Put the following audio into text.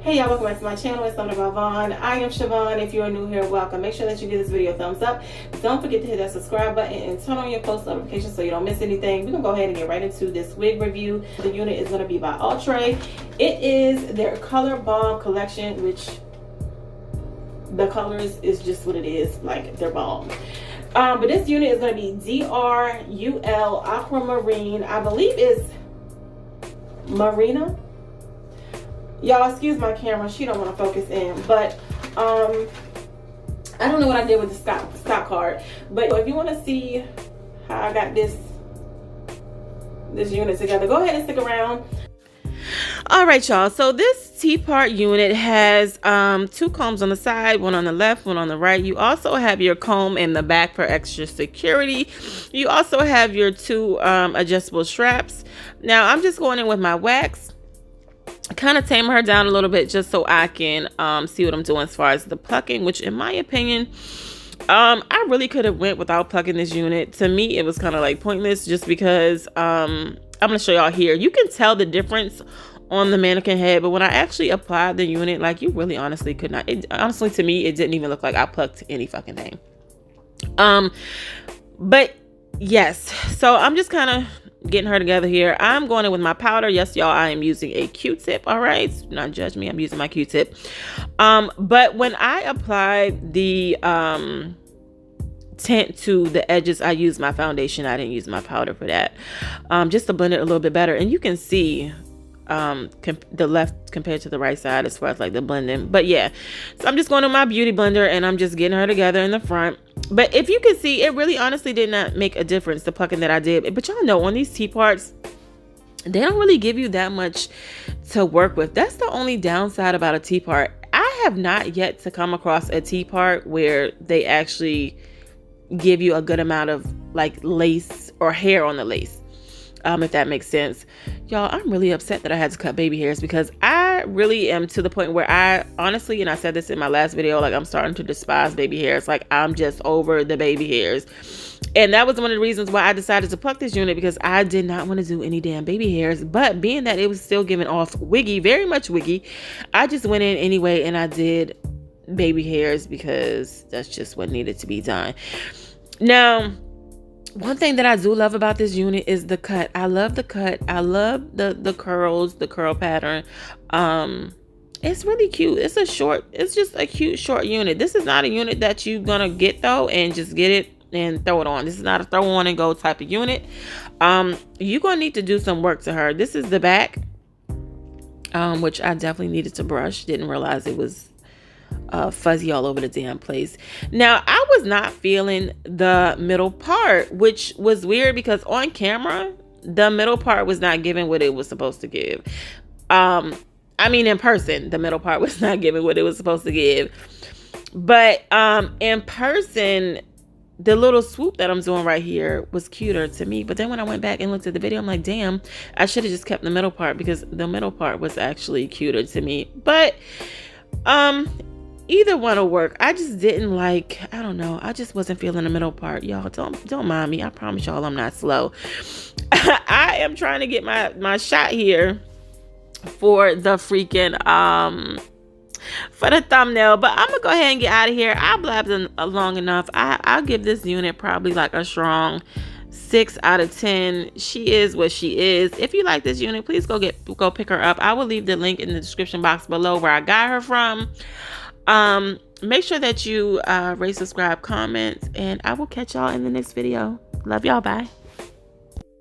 Hey y'all, welcome back to my channel. It's something about Vaughn. I am Siobhan. If you are new here, welcome. Make sure that you give this video a thumbs up. Don't forget to hit that subscribe button and turn on your post notifications so you don't miss anything. We're gonna go ahead and get right into this wig review. The unit is gonna be by Outre. It is their Color Bomb collection, which the colors is just what it is, like they're bomb. But this unit is gonna be DRUL Aquamarine. I believe is Marina. Y'all excuse my camera, she don't want to focus in, but I don't know what I did with the stock card, but if you want to see how I got this unit together, go ahead and stick around. All right, y'all, so this T-part unit has two combs on the side, one on the left, one on the right. You also have your comb in the back for extra security. You also have your two adjustable straps. Now I'm just going in with my wax, kind of tame her down a little bit just so I can see what I'm doing as far as the plucking, which in my opinion, I really could have went without plucking this unit. To me, it was kind of like pointless just because I'm gonna show y'all here. You can tell the difference on the mannequin head, but when I actually applied the unit, like, you really honestly could not. Honestly, to me, it didn't even look like I plucked any fucking thing. But yes, so I'm just kind of getting her together here. I'm going in with my powder. Yes, y'all, I am using a Q-tip. All right, do not judge me, I'm using my Q-tip. But when I applied the tint to the edges, I used my foundation. I didn't use my powder for that, just to blend it a little bit better. And you can see the left compared to the right side as far as like the blending. But yeah, so I'm just going to my beauty blender and I'm just getting her together in the front. But if you can see, it really honestly did not make a difference, the plucking that I did. But y'all know on these T-parts, they don't really give you that much to work with. That's the only downside about a T-part. I have not yet to come across a T-part where they actually give you a good amount of like lace or hair on the lace. If that makes sense. Y'all, I'm really upset that I had to cut baby hairs because I really am to the point where I honestly, and I said this in my last video, like I'm starting to despise baby hairs. Like I'm just over the baby hairs. And that was one of the reasons why I decided to pluck this unit, because I did not want to do any damn baby hairs. But being that it was still giving off wiggy, very much wiggy, I just went in anyway and I did baby hairs because that's just what needed to be done. Now, one thing that I do love about this unit is the cut. I love the cut. I love the curls, the curl pattern. It's really cute. It's just a cute short unit. This is not a unit that you're gonna get though and just get it and throw it on. This is not a throw on and go type of unit. You're gonna need to do some work to her. This is the back, which I definitely needed to brush. Didn't realize it was fuzzy all over the damn place. Now, I was not feeling the middle part, which was weird because on camera, the middle part was not giving what it was supposed to give. I mean, in person, the middle part was not giving what it was supposed to give. But in person, the little swoop that I'm doing right here was cuter to me. But then when I went back and looked at the video, I'm like, damn, I should have just kept the middle part because the middle part was actually cuter to me. But either one will work. I just didn't like, I don't know, I just wasn't feeling the middle part. Y'all don't mind me. I promise y'all I'm not slow. I am trying to get my shot here for the freaking for the thumbnail, but I'm gonna go ahead and get out of here. I blabbed long enough. I'll give this unit probably like a strong 6 out of 10. She is what she is. If you like this unit, please go pick her up. I will leave the link in the description box below where I got her from. Make sure that you rate, subscribe, comment, and I will catch y'all in the next video. Love y'all. Bye.